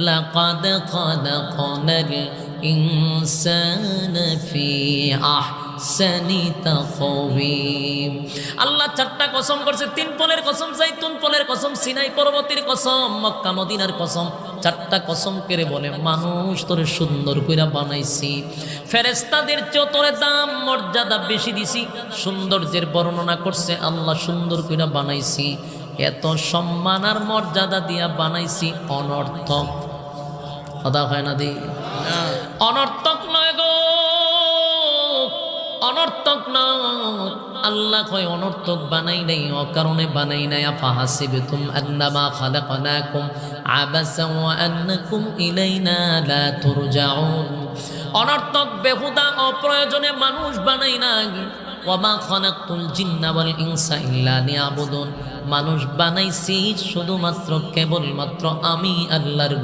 লাকাদ খালাকনাল ইনসানা ফি আহসানি তাকওয়িম। আল্লাহ চারটা কসম করছে, 3 ফলের কসম, জাইতুন ফলের কসম, সিনাই পর্বতের কসম, মক্কা মদিনার কসম। চারটা কসম করে বলে মানুষ তোরে সুন্দর কইরা বানাইছি, ফেরেশতাদের চেয়ে তোরে দাম মর্যাদা বেশি দিছি। সৌন্দর্যের বর্ণনা করছে আল্লাহ, সুন্দর কইরা বানাইছি, এত সম্মান আর মর্যাদা দিয়া বানাইছি। অনর্থক কথা হয় না দি, অনর্থক নয় গো, অনর্থক নয়। আল্লাহ কয় অনর্থক বানাই নাই, অকারণে বানাই নাই। আফাহাসিবতুম আন্নামা খালাকনাকুম আবাসা ওয়া আন্নাকুম ইলাইনা লা তুরজাউন। অনর্থক বেহুদা অপ্রয়োজনে মানুষ বানাই নাই। ওয়ামা খালাকতুল জিন্না ওয়াল ইনসা ইল্লা লিয়াবুদুন। মানুষ বানাইছি শুধুমাত্র কেবলমাত্র আমি আল্লাহর